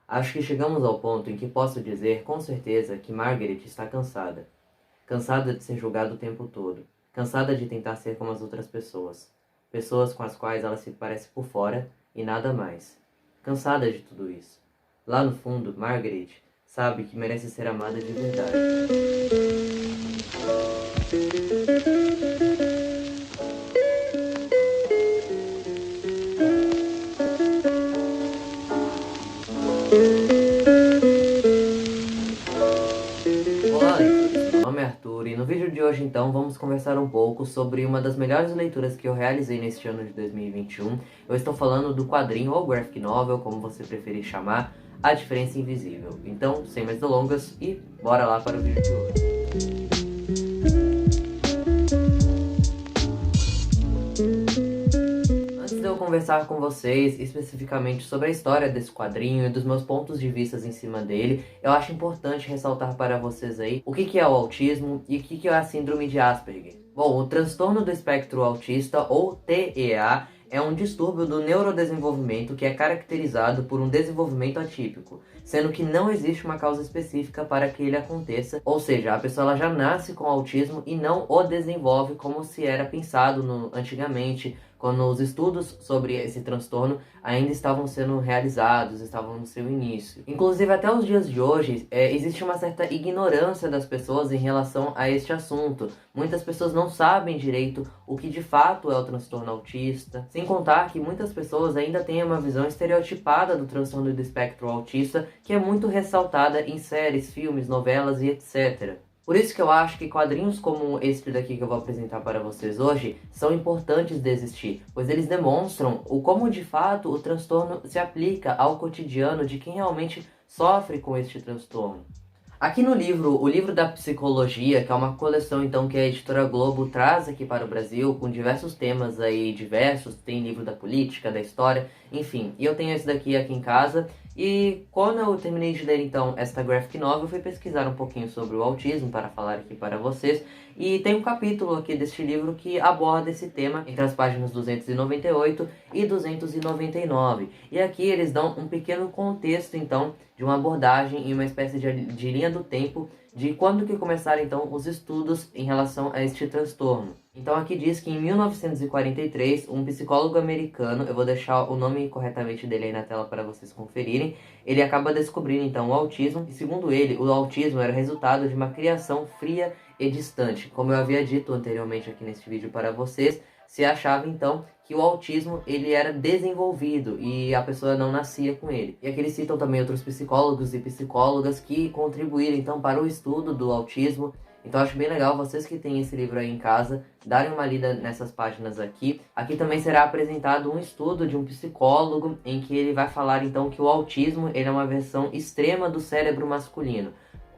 Acho que chegamos ao ponto em que posso dizer com certeza que Margaret está cansada. Cansada de ser julgada o tempo todo. Cansada de tentar ser como as outras pessoas. Pessoas com as quais ela se parece por fora e nada mais. Cansada de tudo isso. Lá no fundo, Margaret sabe que merece ser amada de verdade. Olá, leitores! Meu nome é Arthur e no vídeo de hoje então vamos conversar um pouco sobre uma das melhores leituras que eu realizei neste ano de 2021. Eu estou falando do quadrinho ou graphic novel, como você preferir chamar, A Diferença Invisível. Então, sem mais delongas, e bora lá para o vídeo de hoje. Antes de eu conversar com vocês especificamente sobre a história desse quadrinho e dos meus pontos de vista em cima dele, eu acho importante ressaltar para vocês aí o que é o autismo e o que é a síndrome de Asperger. Bom, o transtorno do espectro autista, ou TEA, é um distúrbio do neurodesenvolvimento que é caracterizado por um desenvolvimento atípico, sendo que não existe uma causa específica para que ele aconteça, ou seja, a pessoa ela já nasce com autismo e não o desenvolve como se era pensado antigamente, quando os estudos sobre esse transtorno ainda estavam sendo realizados, estavam no seu início. Inclusive, até os dias de hoje, existe uma certa ignorância das pessoas em relação a este assunto. Muitas pessoas não sabem direito o que de fato é o transtorno autista, sem contar que muitas pessoas ainda têm uma visão estereotipada do transtorno do espectro autista, que é muito ressaltada em séries, filmes, novelas e etc. Por isso que eu acho que quadrinhos como este daqui que eu vou apresentar para vocês hoje são importantes de existir, pois eles demonstram como de fato o transtorno se aplica ao cotidiano de quem realmente sofre com este transtorno. Aqui no livro, o livro da psicologia, que é uma coleção então que a editora Globo traz aqui para o Brasil, com diversos temas aí diversos, tem livro da política, da história, enfim. E eu tenho esse daqui em casa, e quando eu terminei de ler então esta graphic novel, eu fui pesquisar um pouquinho sobre o autismo para falar aqui para vocês, e tem um capítulo aqui deste livro que aborda esse tema entre as páginas 298 e 299. E aqui eles dão um pequeno contexto então de uma abordagem em uma espécie de linha do tempo de quando que começaram então os estudos em relação a este transtorno. Então aqui diz que em 1943, um psicólogo americano, eu vou deixar o nome corretamente dele aí na tela para vocês conferirem, ele acaba descobrindo então o autismo, e segundo ele, o autismo era resultado de uma criação fria e distante. Como eu havia dito anteriormente aqui neste vídeo para vocês, se achava então que o autismo ele era desenvolvido e a pessoa não nascia com ele. E aqui eles citam também outros psicólogos e psicólogas que contribuíram então para o estudo do autismo. Então acho bem legal vocês que têm esse livro aí em casa darem uma lida nessas páginas aqui. Aqui também será apresentado um estudo de um psicólogo em que ele vai falar então que o autismo ele é uma versão extrema do cérebro masculino.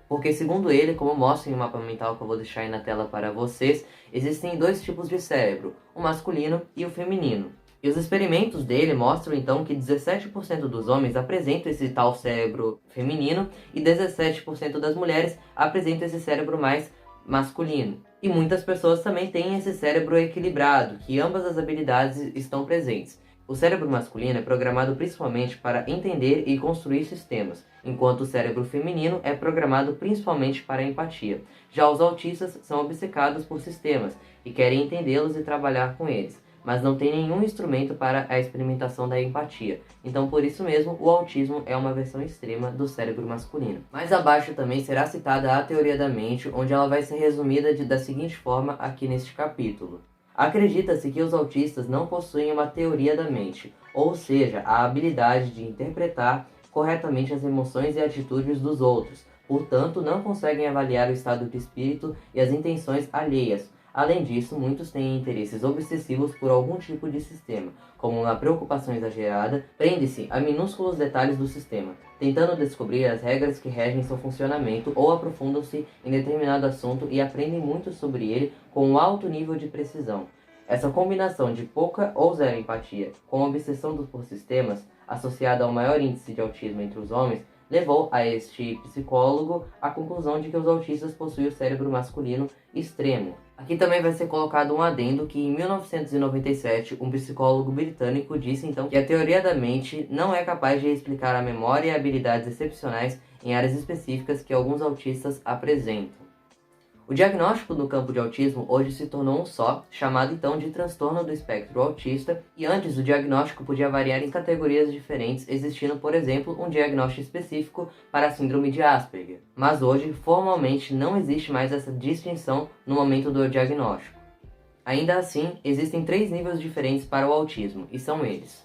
Porque segundo ele, como mostra em um mapa mental que eu vou deixar aí na tela para vocês, existem dois tipos de cérebro, o masculino e o feminino. E os experimentos dele mostram então que 17% dos homens apresentam esse tal cérebro feminino e 17% das mulheres apresentam esse cérebro mais masculino. E muitas pessoas também têm esse cérebro equilibrado, que ambas as habilidades estão presentes. O cérebro masculino é programado principalmente para entender e construir sistemas, enquanto o cérebro feminino é programado principalmente para a empatia. Já os autistas são obcecados por sistemas e querem entendê-los e trabalhar com eles, mas não têm nenhum instrumento para a experimentação da empatia. Então, por isso mesmo, o autismo é uma versão extrema do cérebro masculino. Mais abaixo também será citada a teoria da mente, onde ela vai ser resumida da seguinte forma aqui neste capítulo. Acredita-se que os autistas não possuem uma teoria da mente, ou seja, a habilidade de interpretar corretamente as emoções e atitudes dos outros, portanto não conseguem avaliar o estado de espírito e as intenções alheias. Além disso, muitos têm interesses obsessivos por algum tipo de sistema, como uma preocupação exagerada, prende-se a minúsculos detalhes do sistema, tentando descobrir as regras que regem seu funcionamento ou aprofundam-se em determinado assunto e aprendem muito sobre ele com um alto nível de precisão. Essa combinação de pouca ou zero empatia com a obsessão por sistemas, associada ao maior índice de autismo entre os homens, levou a este psicólogo à conclusão de que os autistas possuem o cérebro masculino extremo. Aqui também vai ser colocado um adendo que em 1997 um psicólogo britânico disse então que a teoria da mente não é capaz de explicar a memória e habilidades excepcionais em áreas específicas que alguns autistas apresentam. O diagnóstico no campo de autismo hoje se tornou um só, chamado então de transtorno do espectro autista, e antes o diagnóstico podia variar em categorias diferentes, existindo, por exemplo, um diagnóstico específico para a síndrome de Asperger. Mas hoje, formalmente, não existe mais essa distinção no momento do diagnóstico. Ainda assim, existem 3 níveis diferentes para o autismo, e são eles: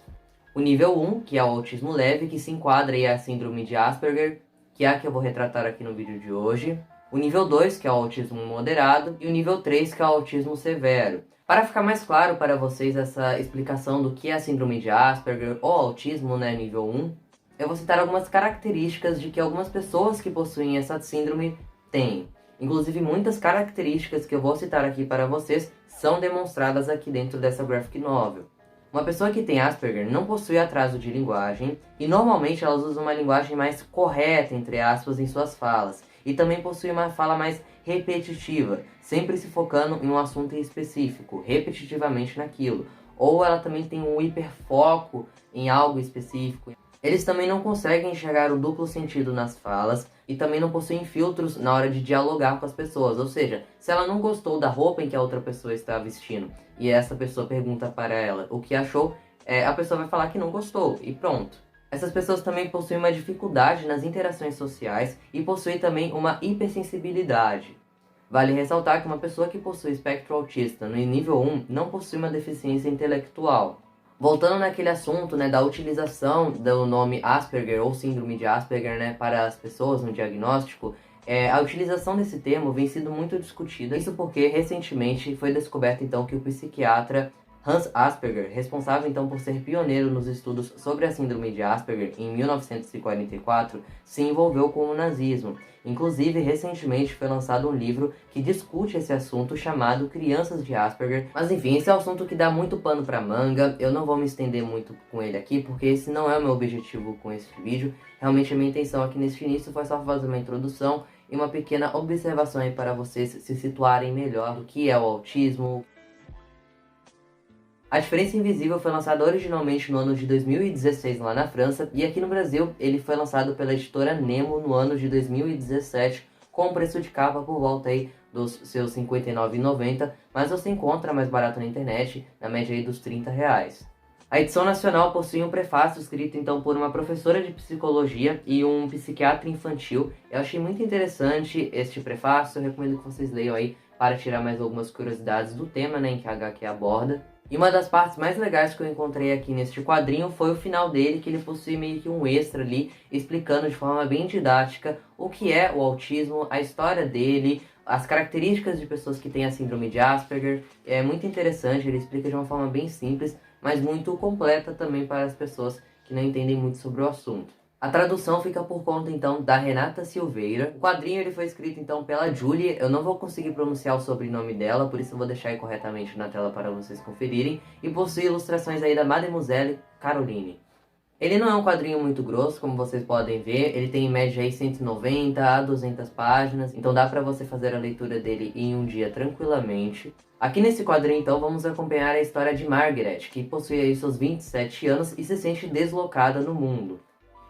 o nível 1, que é o autismo leve, que se enquadra aí a síndrome de Asperger, que é a que eu vou retratar aqui no vídeo de hoje. O nível 2, que é o autismo moderado, e o nível 3, que é o autismo severo. Para ficar mais claro para vocês essa explicação do que é a síndrome de Asperger ou autismo, né, nível 1, eu vou citar algumas características de que algumas pessoas que possuem essa síndrome têm. Inclusive, muitas características que eu vou citar aqui para vocês são demonstradas aqui dentro dessa graphic novel. Uma pessoa que tem Asperger não possui atraso de linguagem e normalmente elas usam uma linguagem mais correta, entre aspas, em suas falas. E também possui uma fala mais repetitiva, sempre se focando em um assunto em específico, repetitivamente naquilo. Ou ela também tem um hiperfoco em algo específico. Eles também não conseguem enxergar o duplo sentido nas falas e também não possuem filtros na hora de dialogar com as pessoas. Ou seja, se ela não gostou da roupa em que a outra pessoa está vestindo e essa pessoa pergunta para ela o que achou, a pessoa vai falar que não gostou e pronto. Essas pessoas também possuem uma dificuldade nas interações sociais e possuem também uma hipersensibilidade. Vale ressaltar que uma pessoa que possui espectro autista no nível 1 não possui uma deficiência intelectual. Voltando naquele assunto, né, da utilização do nome Asperger ou síndrome de Asperger, né, para as pessoas no diagnóstico, a utilização desse termo vem sendo muito discutida. Isso porque recentemente foi descoberto então que o psiquiatra Hans Asperger, responsável então por ser pioneiro nos estudos sobre a síndrome de Asperger em 1944, se envolveu com o nazismo. Inclusive, recentemente foi lançado um livro que discute esse assunto chamado Crianças de Asperger. Mas enfim, esse é um assunto que dá muito pano para manga, eu não vou me estender muito com ele aqui, porque esse não é o meu objetivo com esse vídeo. Realmente a minha intenção aqui nesse início foi só fazer uma introdução e uma pequena observação aí para vocês se situarem melhor do que é o autismo. A Diferença Invisível foi lançado originalmente no ano de 2016 lá na França, e aqui no Brasil ele foi lançado pela editora Nemo no ano de 2017, com um preço de capa por volta aí dos seus R$ 59,90, mas você encontra mais barato na internet, na média aí dos R$30. A edição nacional possui um prefácio escrito então por uma professora de psicologia e um psiquiatra infantil. Eu achei muito interessante este prefácio, eu recomendo que vocês leiam aí para tirar mais algumas curiosidades do tema, né, em que a HQ aborda. E uma das partes mais legais que eu encontrei aqui neste quadrinho foi o final dele, que ele possui meio que um extra ali, explicando de forma bem didática o que é o autismo, a história dele, as características de pessoas que têm a síndrome de Asperger. É muito interessante, ele explica de uma forma bem simples, mas muito completa também para as pessoas que não entendem muito sobre o assunto. A tradução fica por conta, então, da Renata Silveira. O quadrinho ele foi escrito, então, pela Julie. Eu não vou conseguir pronunciar o sobrenome dela, por isso eu vou deixar aí corretamente na tela para vocês conferirem. E possui ilustrações aí da Mademoiselle Caroline. Ele não é um quadrinho muito grosso, como vocês podem ver. Ele tem em média aí 190 a 200 páginas, então dá para você fazer a leitura dele em um dia tranquilamente. Aqui nesse quadrinho, então, vamos acompanhar a história de Margaret, que possui aí seus 27 anos e se sente deslocada no mundo.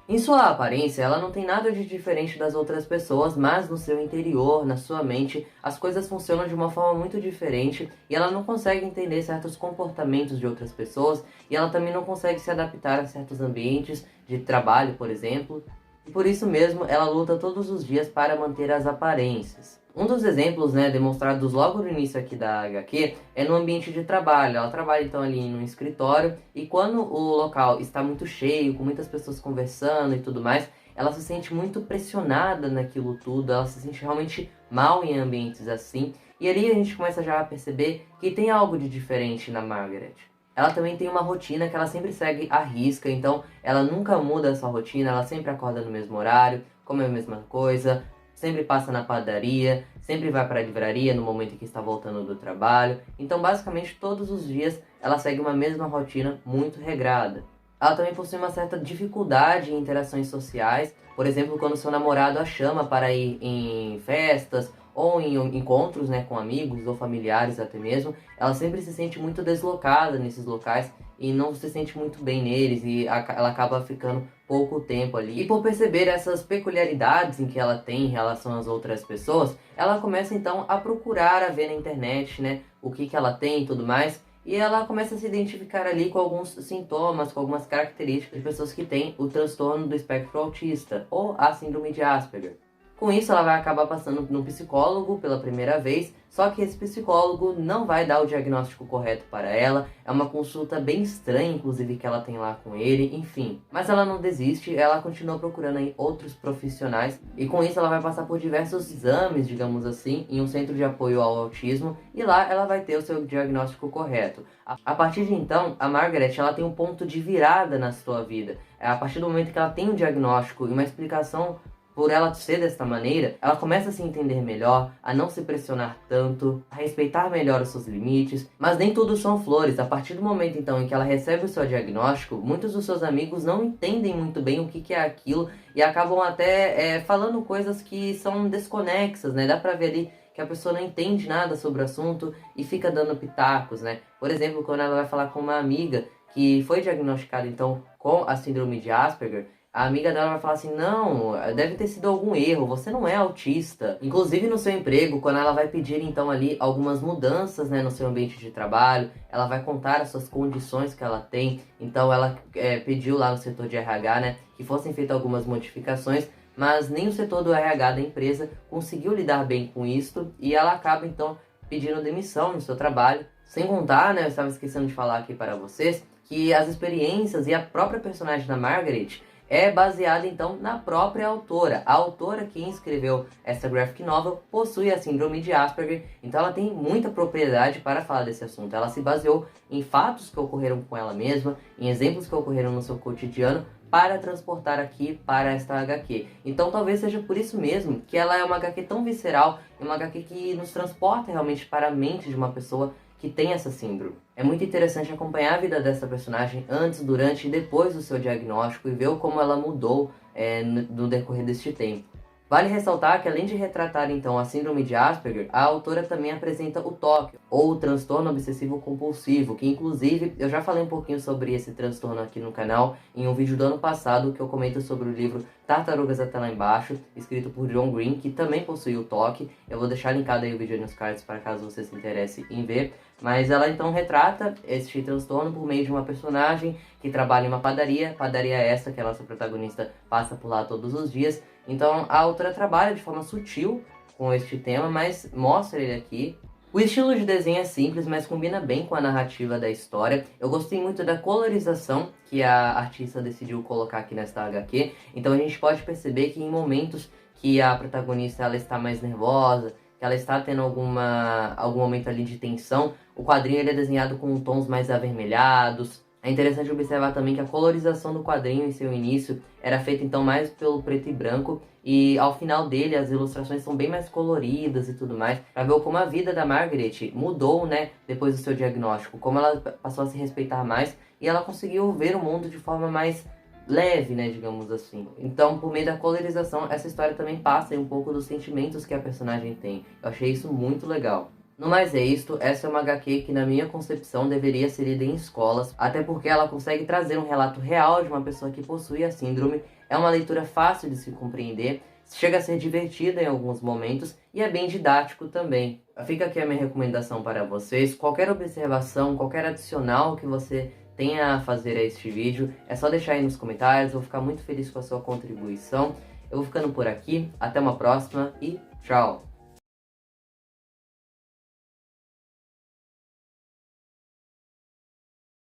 Em sua aparência, ela não tem nada de diferente das outras pessoas, mas no seu interior, na sua mente, as coisas funcionam de uma forma muito diferente e ela não consegue entender certos comportamentos de outras pessoas e ela também não consegue se adaptar a certos ambientes de trabalho, por exemplo. E por isso mesmo, ela luta todos os dias para manter as aparências. Um dos exemplos, né, demonstrados logo no início aqui da HQ é no ambiente de trabalho. Ela trabalha então ali no escritório e quando o local está muito cheio, com muitas pessoas conversando e tudo mais, ela se sente muito pressionada naquilo tudo, ela se sente realmente mal em ambientes assim. E ali a gente começa já a perceber que tem algo de diferente na Margaret. Ela também tem uma rotina que ela sempre segue à risca, então ela nunca muda essa rotina, ela sempre acorda no mesmo horário, come a mesma coisa, sempre passa na padaria, sempre vai para a livraria no momento em que está voltando do trabalho. Então, basicamente, todos os dias ela segue uma mesma rotina muito regrada. Ela também possui uma certa dificuldade em interações sociais, por exemplo, quando seu namorado a chama para ir em festas ou em encontros, né, com amigos ou familiares até mesmo, ela sempre se sente muito deslocada nesses locais e não se sente muito bem neles, e ela acaba ficando pouco tempo ali. E por perceber essas peculiaridades em que ela tem em relação às outras pessoas, ela começa então a procurar, a ver na internet, né, o que ela tem e tudo mais, e ela começa a se identificar ali com alguns sintomas, com algumas características de pessoas que têm o transtorno do espectro autista, ou a síndrome de Asperger. Com isso, ela vai acabar passando no psicólogo pela primeira vez, só que esse psicólogo não vai dar o diagnóstico correto para ela. É uma consulta bem estranha, inclusive, que ela tem lá com ele, enfim. Mas ela não desiste, ela continua procurando aí outros profissionais, e com isso ela vai passar por diversos exames, digamos assim, em um centro de apoio ao autismo, e lá ela vai ter o seu diagnóstico correto. A partir de então, a Margaret, ela tem um ponto de virada na sua vida. A partir do momento que ela tem um diagnóstico e uma explicação por ela ser desta maneira, ela começa a se entender melhor, a não se pressionar tanto, a respeitar melhor os seus limites, mas nem tudo são flores. A partir do momento então em que ela recebe o seu diagnóstico, muitos dos seus amigos não entendem muito bem o que é aquilo e acabam até falando coisas que são desconexas, né? Dá pra ver ali que a pessoa não entende nada sobre o assunto e fica dando pitacos, né? Por exemplo, quando ela vai falar com uma amiga que foi diagnosticada então com a síndrome de Asperger, a amiga dela vai falar assim, não, deve ter sido algum erro, você não é autista. Inclusive no seu emprego, quando ela vai pedir então ali algumas mudanças, né, no seu ambiente de trabalho, ela vai contar as suas condições que ela tem. Então ela pediu lá no setor de RH, né, que fossem feitas algumas modificações, mas nem o setor do RH da empresa conseguiu lidar bem com isso, e ela acaba então pedindo demissão no seu trabalho. Sem contar, né, eu estava esquecendo de falar aqui para vocês, que as experiências e a própria personagem da Margaret é baseada então na própria autora. A autora que escreveu essa graphic novel possui a síndrome de Asperger, então ela tem muita propriedade para falar desse assunto. Ela se baseou em fatos que ocorreram com ela mesma, em exemplos que ocorreram no seu cotidiano, para transportar aqui para esta HQ. Então talvez seja por isso mesmo que ela é uma HQ tão visceral, uma HQ que nos transporta realmente para a mente de uma pessoa que tem essa síndrome. É muito interessante acompanhar a vida dessa personagem antes, durante e depois do seu diagnóstico e ver como ela mudou no decorrer deste tempo. Vale ressaltar que, além de retratar então a síndrome de Asperger, a autora também apresenta o TOC, ou o transtorno obsessivo compulsivo, que inclusive eu já falei um pouquinho sobre esse transtorno aqui no canal em um vídeo do ano passado que eu comento sobre o livro Tartarugas até lá embaixo, escrito por John Green, que também possui o TOC. Eu vou deixar linkado aí o vídeo nos cards para caso você se interesse em ver. Mas ela então retrata este transtorno por meio de uma personagem que trabalha em uma padaria essa que a nossa protagonista passa por lá todos os dias. Então a autora trabalha de forma sutil com este tema, mas mostra ele aqui. O estilo de desenho é simples, mas combina bem com a narrativa da história. Eu gostei muito da colorização que a artista decidiu colocar aqui nesta HQ. Então a gente pode perceber que em momentos que a protagonista ela está mais nervosa, que ela está tendo algum momento ali de tensão, o quadrinho ele é desenhado com tons mais avermelhados. É interessante observar também que a colorização do quadrinho em seu início era feita então mais pelo preto e branco, e ao final dele as ilustrações são bem mais coloridas e tudo mais, para ver como a vida da Margaret mudou, né, depois do seu diagnóstico, como ela passou a se respeitar mais e ela conseguiu ver o mundo de forma mais leve, né, digamos assim. Então, por meio da colorização, essa história também passa um pouco dos sentimentos que a personagem tem. Eu achei isso muito legal. No mais é isto, essa é uma HQ que na minha concepção deveria ser lida em escolas, até porque ela consegue trazer um relato real de uma pessoa que possui a síndrome. É uma leitura fácil de se compreender, chega a ser divertida em alguns momentos e é bem didático também. Fica aqui a minha recomendação para vocês. Qualquer observação, qualquer adicional que você tenha a fazer a este vídeo, é só deixar aí nos comentários, eu vou ficar muito feliz com a sua contribuição. Eu vou ficando por aqui, até uma próxima e tchau!